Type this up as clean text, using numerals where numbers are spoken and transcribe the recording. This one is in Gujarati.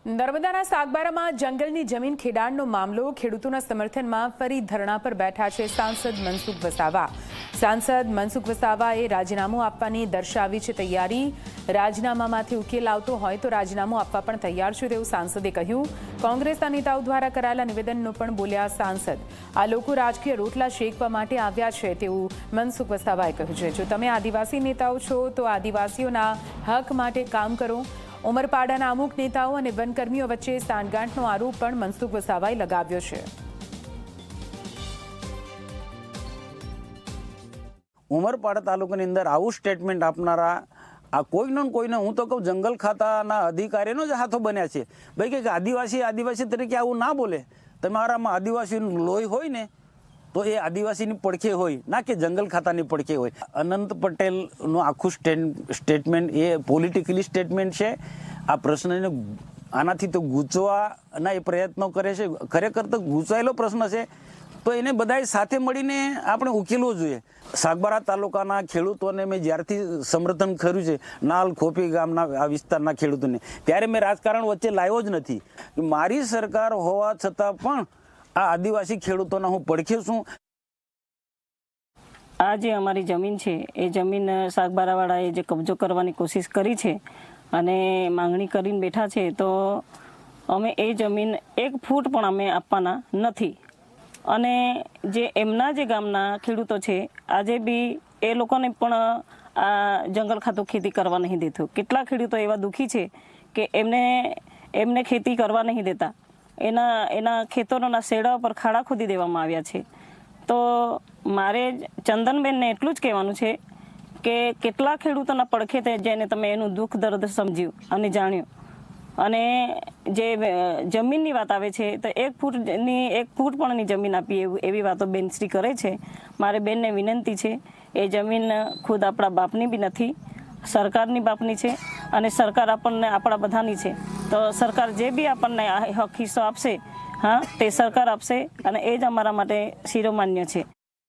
નર્મદાના સાગબારામાં જંગલની જમીન ખેડાણનો મામલો ખેડૂતોના સમર્થનમાં ફરી ધરણા પર બેઠા છે સાંસદ મનસુખ વસાવા। સાંસદ મનસુખ વસાવાએ રાજીનામું આપવાની દર્શાવી છે તૈયારી। રાજીનામામાંથી ઉકેલ આવતો હોય તો રાજીનામું આપવા પણ તૈયાર છે તેવું સાંસદે કહ્યું। કોંગ્રેસના નેતાઓ દ્વારા કરાયેલા નિવેદનનો પણ બોલ્યા સાંસદ। આ લોકો રાજકીય રોટલા શેકવા માટે આવ્યા છે તેવું મનસુખ વસાવાએ કહ્યું છે। જો તમે આદિવાસી નેતાઓ છો તો આદિવાસીઓના હક માટે કામ કરો। ઉમરપાડાના અમુક નેતાઓ અને વનકર્મીઓ વચ્ચે સાંઠગાંઠનો આરોપ પણ મનસુખ વસાવાએ લગાવ્યો છે। ઉમરપાડા તાલુકાની અંદર આવું સ્ટેટમેન્ટ આપનારા આ કોઈને હું તો કહું જંગલ ખાતાના અધિકારીનો જ હાથો બન્યા છે। ભાઈ કે આદિવાસી તરીકે આવું ના બોલે। તમારામાં આદિવાસીનું લોહી હોય ને તો એ આદિવાસીની પડખે હોય, ના કે જંગલ ખાતાની પડખે હોય। અનંત પટેલનું આખું સ્ટેટમેન્ટ એ પોલિટિકલી સ્ટેટમેન્ટ છે। આ પ્રશ્નને આનાથી તો ગૂંચવાના એ પ્રયત્નો કરે છે। ખરેખર તો ગૂંચવાયેલો પ્રશ્ન છે, તો એને બધાએ સાથે મળીને આપણે ઉકેલવો જોઈએ। સાગબારા તાલુકાના ખેડૂતોને મેં જ્યારથી સમર્થન કર્યું છે, નાલ ખોપી ગામના આ વિસ્તારના ખેડૂતોને, ત્યારે મેં રાજકારણ વચ્ચે લાવ્યો જ નથી। મારી સરકાર હોવા છતાં પણ આ આદિવાસી ખેડૂતોના હું પડખે છું। આ જે અમારી જમીન છે એ જમીન સાગબારાવાળાએ જે કબજો કરવાની કોશિશ કરી છે અને માંગણી કરીને બેઠા છે, તો અમે એ જમીન 1 ફૂટ પણ અમે આપવાના નથી। અને જે એમના જે ગામના ખેડૂતો છે આજે બી એ લોકોને પણ આ જંગલ ખાતું ખેતી કરવા નહીં દેતું। કેટલા ખેડૂતો એવા દુઃખી છે કે એમને ખેતી કરવા નહીં દેતા। એના ખેતરોના શેડા પર ખાડા ખોદી દેવામાં આવ્યા છે। તો મારે ચંદનબેનને એટલું જ કહેવાનું છે કે કેટલા ખેડૂતોના પડખે જઈને તમે એનું દુઃખ દર્દ સમજ્યું અને જાણ્યું। અને જે જમીનની વાત આવે છે તો 1 ફૂટ પણની જમીન આપી એવી વાતો બેનશ્રી કરે છે। મારે બેનને વિનંતી છે, એ જમીન ખુદ આપણા બાપની બી નથી, સરકારની બાપની છે અને સરકાર આપણને આપણા બધાની છે। તો સરકાર જે બી આપણને હક હિસ્સો આપશે, હા, તે સરકાર આપશે અને એ જ અમારા માટે શિરોમાન્ય છે।